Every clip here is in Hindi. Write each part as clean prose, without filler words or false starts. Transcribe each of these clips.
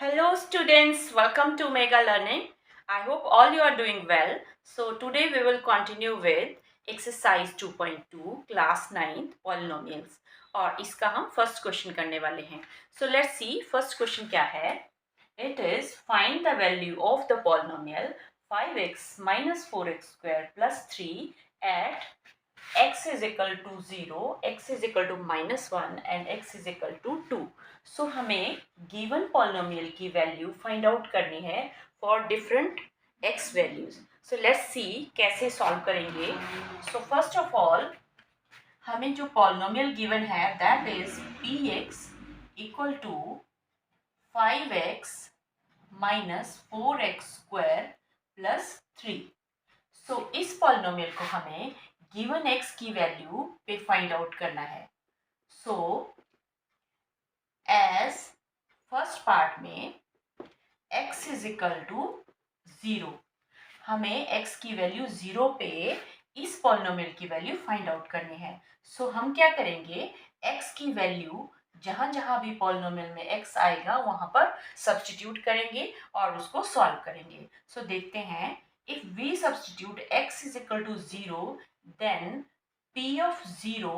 Hello students, welcome to Mega Learning. I hope all you are doing well. So today we will continue with exercise 2.2 class 9th polynomials और इसका हम first question करने वाले हैं. So let's see first question क्या है. It is find the value of the polynomial 5x minus 4x square plus 3 at x is equal to 0, x is equal to -1 and x is equal to 2. So हमें गिवन पॉलिनोमियल की वैल्यू फाइंड आउट करनी है for different x values. So let's see कैसे सॉल्व करेंगे. सो फर्स्ट ऑफ ऑल हमें जो पॉलिनोमियल गिवन है that is px equal to 5x minus 4x square plus 3. So इस पॉलिनोमियल को हमें गिवन x की वैल्यू पे फाइंड आउट करना है. सो एज फर्स्ट पार्ट में x इज इक्वल टू 0, हमें x की वैल्यू 0 पे इस पॉलिनोमियल की वैल्यू फाइंड आउट करनी है. सो हम क्या करेंगे, x की वैल्यू जहां जहां भी पॉलिनोमियल में x आएगा वहां पर सब्स्टिट्यूट करेंगे और उसको सॉल्व करेंगे. सो देखते हैं, if we substitute x is equal to 0 then p of 0,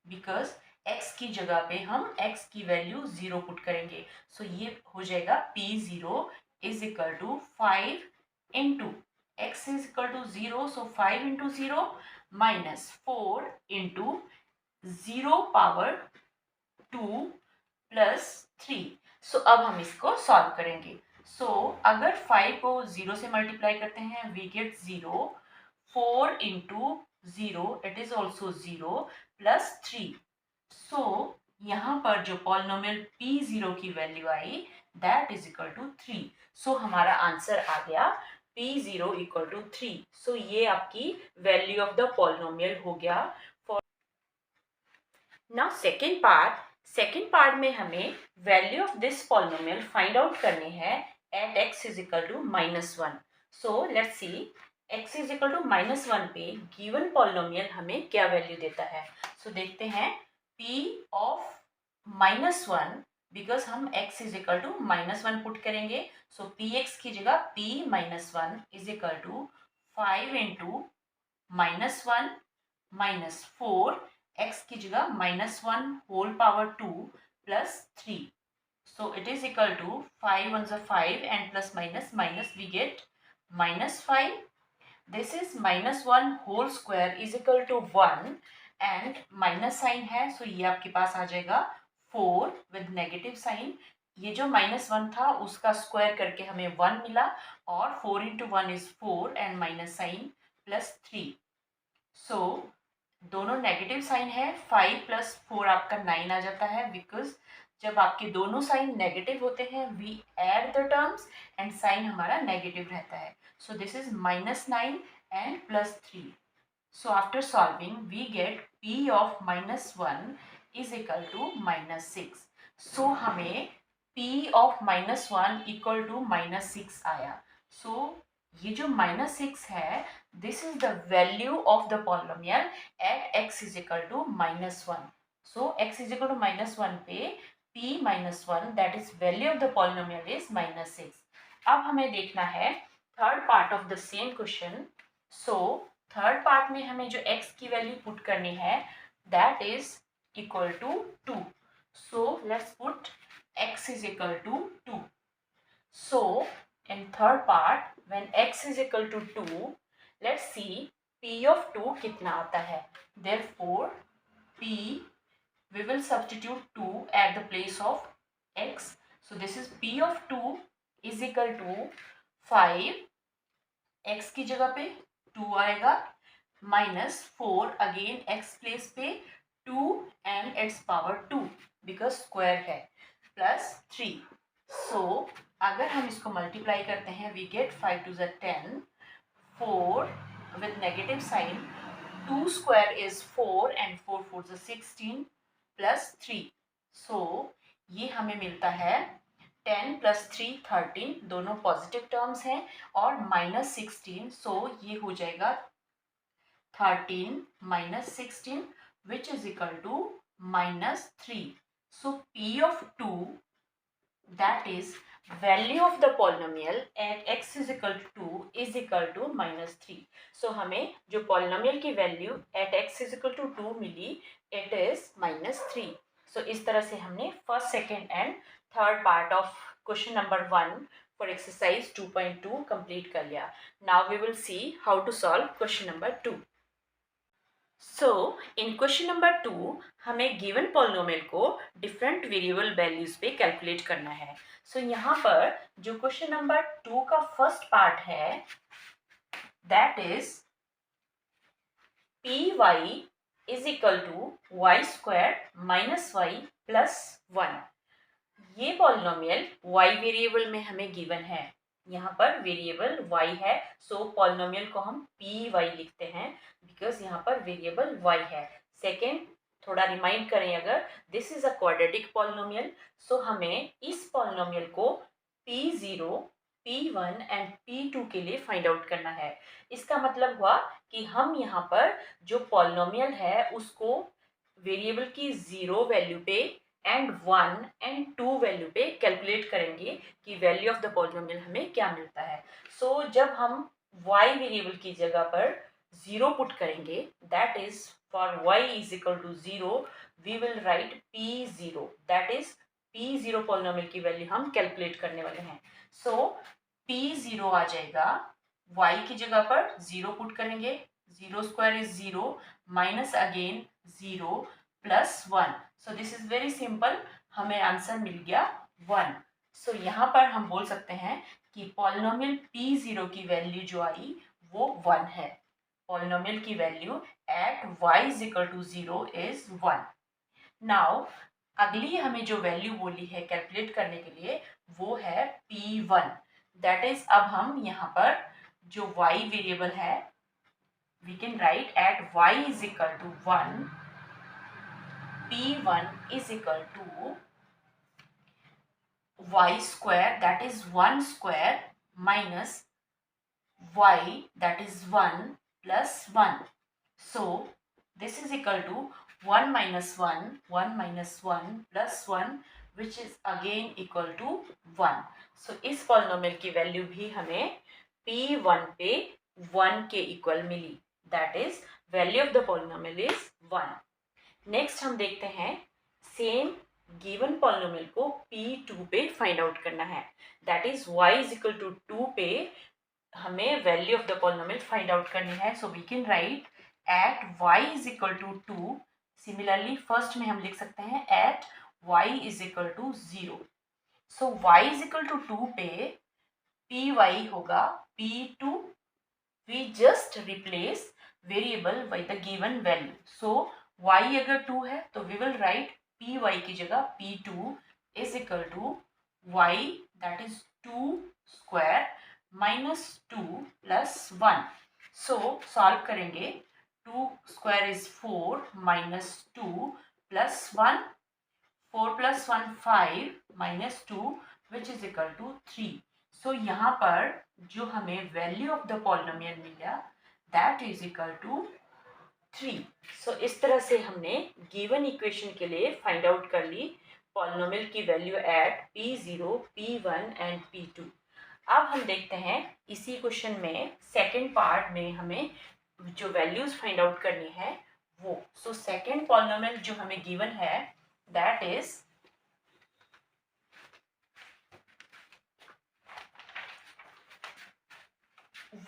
because x की जगह पे हम x की वैल्यू 0 पुट करेंगे. सो ये हो जाएगा p0 is equal to 5 into x is equal to 0, so 5 into 0 minus 4 into 0 power 2 plus 3. So अब हम इसको सॉल्व करेंगे. सो अगर 5 को 0 से मल्टीप्लाई करते हैं we get 0, 4 into 0 it is also 0 plus 3. So यहाँ पर जो पॉलिनोमियल p0 की वैल्यू आई that is equal to 3. So हमारा आंसर आ गया p0 इक्वल टू 3. सो ये आपकी वैल्यू ऑफ द पॉलिनोमियल हो गया. फॉर नाउ सेकेंड पार्ट में हमें value of this polynomial find out करनी है at x is equal to -1. So let's see x is equal to -1 पे गिवन पॉलिनोमियल हमें क्या वैल्यू देता है. सो देखते हैं p ऑफ -1, बिकॉज हम x is equal to -1 put करेंगे. सो px की जगह p -1 is equal to 5 into -1 minus 4, x की जगह -1 whole power 2 plus 3. So it is equal to 5 1 5 and plus minus we get -5. This is -1 whole square is equal to 1 and minus sign है. सो ये आपके पास आ जाएगा 4 विद नेगेटिव साइन. ये जो -1 था उसका स्क्वायर करके हमें 1 मिला और 4 into 1 is 4 and minus sign plus 3. So दोनों नेगेटिव साइन है. 5 प्लस 4 आपका 9 आ जाता है, बिकॉज जब आपके दोनों साइन नेगेटिव होते हैं we add the terms and sign हमारा नेगेटिव रहता है. So this is -9 and plus 3. So after solving we get p of -1 is equal to -6. So हमें p of -1 equal to -6 आया. So ये जो -6 है this is the value of the polynomial at x is equal to -1. So x is equal to -1 पे p -1 that is value of the polynomial is -6. अब हमें देखना है third part of the same question. So third part में हमें जो x की वैल्यू पुट करनी है that is equal to 2. So let's put x is equal to 2. So in third part when x is equal to 2 let's see p of 2 कितना आता है. Therefore p we will substitute 2 at the place of x. so this is p of 2 is equal to 5, x की जगह पे 2 आएगा -4 अगेन x प्लेस पे 2 and its power 2 because square है प्लस 3. सो अगर हम इसको मल्टीप्लाई करते हैं we get 5 2 10, 4 with negative sign, 2 square is 4 and 4 4 16 plus 3. So ये हमें मिलता है 10 प्लस 3 13, दोनों पॉजिटिव टर्म्स हैं और -16. सो ये हो जाएगा 13 minus 16 which is equal to -3. So P of 2 that is value of the polynomial at x is equal to 2 is equal to -3। So हमें जो पॉलिनोमियल की value at x is equal to 2 मिली, इट इज -3। सो इस तरह से हमने first, second and third part of question number 1 for exercise 2.2 complete कर लिया। Now we will see how to solve question number 2। So in question number 2 हमें गिवन पॉलिनोमियल को डिफरेंट वेरिएबल वैल्यूज पे कैलकुलेट करना है। सो यहाँ पर जो क्वेश्चन नंबर 2 का फर्स्ट पार्ट है, that is p y is equal to y square minus y plus 1। ये पॉलिनोमियल y वेरिएबल में हमें गिवन है। यहाँ पर वेरिएबल y है, सो पॉलिनोमियल को हम पी वाई लिखते हैं बिकॉज यहाँ पर वेरिएबल y है। सेकेंड, थोड़ा रिमाइंड करें, अगर this is a quadratic polynomial, so हमें इस पॉलिनोमियल को p0, p1 एंड p2 के लिए फाइंड आउट करना है। इसका मतलब हुआ कि हम यहाँ पर जो पॉलिनोमियल है उसको वेरिएबल की 0 वैल्यू पे एंड 1 एंड 2 वैल्यू पे कैलकुलेट करेंगे कि वैल्यू ऑफ द पॉलिनोमियल हमें क्या मिलता है। सो जब हम y वेरिएबल की जगह पर 0 पुट करेंगे, that is for y is equal to 0, we will write p0, that is p0 polynomial की वैल्यू हम कैलकुलेट करने वाले हैं। सो p0 आ जाएगा, y की जगह पर 0 पुट करेंगे, 0 square is 0 minus again 0 plus 1। So this is very simple, हमें आंसर मिल गया 1। सो यहाँ पर हम बोल सकते हैं कि पॉलिनोमियल p0 की वैल्यू जो आई वो 1 है। पॉलिनोमियल की value at y is equal to 0 is 1। Now अगली हमें जो वैल्यू बोली है कैलकुलेट करने के लिए वो है p1। दैट इज अब हम यहाँ पर जो y वेरिएबल है, we can write at y is equal to 1, p1 is equal to y square, that is 1 square minus y, that is 1 plus 1. So this is equal to 1 minus 1, 1 minus 1 plus 1, which is again equal to 1. So इस पॉलिनोमियल की वैल्यू भी हमें p1 पे 1 के इक्वल मिली, that is value of the polynomial is 1. Next हम देखते हैं सेम गिवन पॉलिनोमियल को p2 पे फाइंड आउट करना है। That is y is equal to 2 पे हमें value of the polynomial find out करनी है। So we can write at y is equal to 2। Similarly first में हम लिख सकते हैं at y is equal to 0। So y is equal to 2 पे py होगा p2। We just replace variable by the given value. So y अगर 2 है तो we will right p y की जगह p2 is equal to y, that is 2 square minus 2 plus 1। So solve करेंगे, 2 square is 4 minus 2 plus 1, 4 plus 1 5 minus 2 which is equal to 3। So यहाँ पर जो हमें वैल्यू ऑफ द पॉलिनोमियल मिला that is equal to 3। So इस तरह से हमने गिवन इक्वेशन के लिए फाइंड आउट कर ली पॉलिनोमियल की value at p0, p1 and p2। अब हम देखते हैं इसी क्वेश्चन में सेकेंड पार्ट में हमें जो वैल्यूज फाइंड आउट करनी है वो। सो सेकेंड पॉलिनोमियल जो हमें गिवन है दैट इज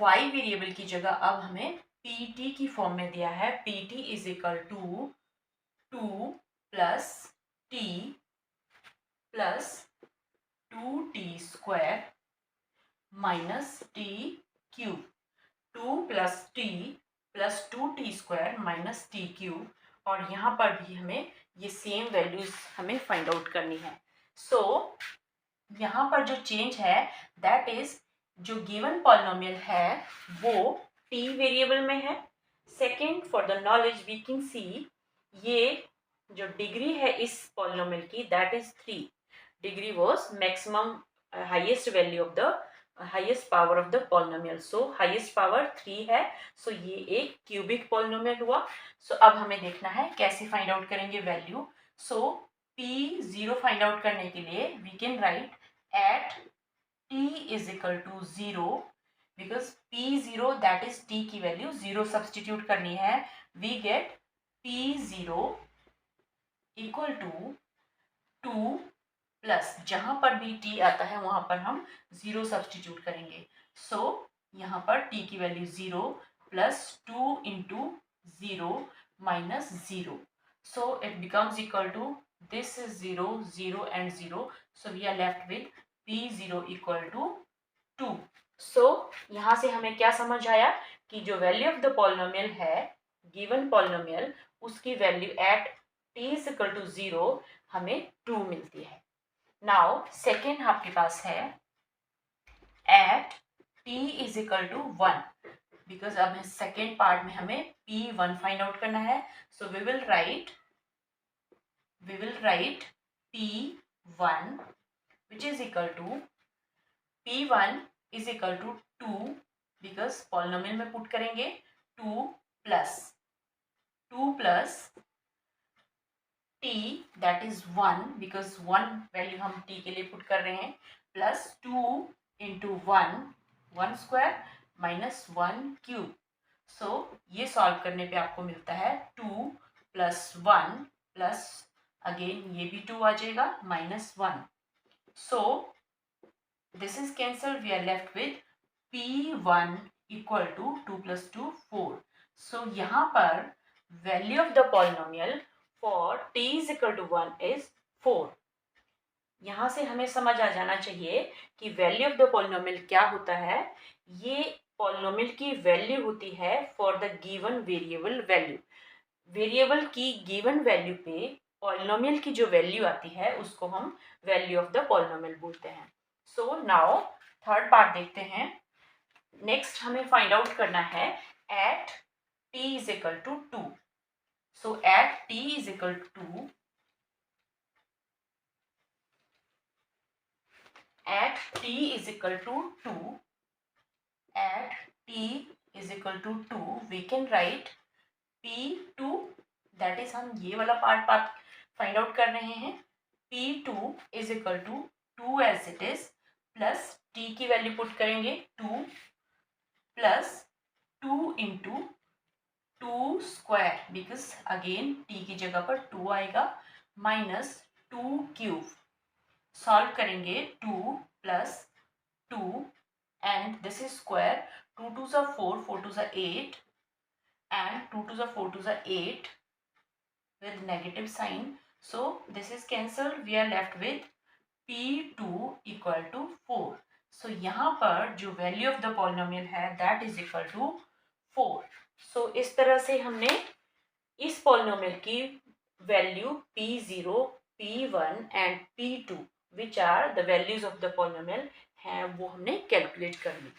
y वेरिएबल की जगह अब हमें pt की फॉर्म में दिया है। pt is equal to 2 plus t plus 2t square minus t cube, 2 plus t plus 2t square minus t cube. और यहाँ पर भी हमें ये सेम वैल्यूज हमें फाइंड आउट करनी है। सो यहाँ पर जो चेंज है दैट इज जो गिवन पॉलिनोमियल है वो t वेरिएबल में है। Second, for the knowledge we can see ये जो डिग्री है इस पॉलिनोमियल की that is 3। Degree was maximum highest value of the highest power of the polynomial. So highest power 3 है। सो ये एक क्यूबिक पॉलिनोमियल हुआ। सो अब हमें देखना है कैसे फाइंड आउट करेंगे value. So p0 find out करने के लिए we can write at t is equal to 0, because p0 that is t की वैल्यू 0 सब्सटीट्यूट करनी है, we get p0 equal to 2 plus जहां पर भी t आता है वहां पर हम 0 सब्सटीट्यूट करेंगे. सो यहाँ पर t की value 0 plus 2 into 0 minus 0. So it becomes equal to this is 0 0 and 0. So we are left with p0 equal to 2. So यहाँ से हमें क्या समझ आया कि जो वैल्यू ऑफ द पॉलिनोमियल है, गिवन पॉलिनोमियल, उसकी value at t is equal to 0 हमें 2 मिलती है. नाउ सेकेंड आपके पास है at t is equal to 1, because अब सेकेंड पार्ट में हमें p1 फाइंड आउट करना है. So we will write p1 which is equal to p1 is equal to 2, because polynomial में पुट करेंगे 2 plus t that is 1, because 1 value हम t के लिए पुट कर रहे हैं, plus 2 into 1 square minus 1 cube. So ये सॉल्व करने पे आपको मिलता है 2 प्लस 1 प्लस अगेन ये भी 2 आ जाएगा minus 1. So this is cancel, we are left with p1 equal to 2 plus 2 4. So यहाँ पर value of the polynomial for t is equal to 1 is 4. यहाँ से हमें समझ आ जाना चाहिए कि वैल्यू ऑफ द पॉलिनोमियल क्या होता है. ये पॉलिनोमियल की वैल्यू होती है for the given variable value. Variable की गिवन वैल्यू पे पॉलिनोमियल की जो वैल्यू आती है उसको हम वैल्यू ऑफ द पॉलिनोमियल बोलते हैं. सो नाउ थर्ड पार्ट देखते हैं. नेक्स्ट हमें फाइंड आउट करना है at t is equal to 2. So at t is equal to 2, at t is equal to 2, at t is equal to 2, we can write p2, that is हम ये वाला पार्ट फाइंड आउट कर रहे हैं. p2 is equal to 2 as it is, plus t की वैल्यू पुट करेंगे 2 plus 2 into 2 square, because again t की जगह पर 2 आएगा, माइनस 2 क्यूब. सॉल्व करेंगे 2 plus 2 and this is square. 2 2 ज़ा 4, 4 2 ज़ा 8 एंड 2 2 ज़ा 4 2 ज़ा 8 with negative sign. So this is cancelled, we are left with p2 equal to 4. So यहाँ पर जो वैल्यू ऑफ द पॉलिनोमियल है that is equal to 4. So इस तरह से हमने इस पॉलिनोमियल की value p0, p1 and p2 which are the values of the polynomial हैं वो हमने कैलकुलेट कर ली.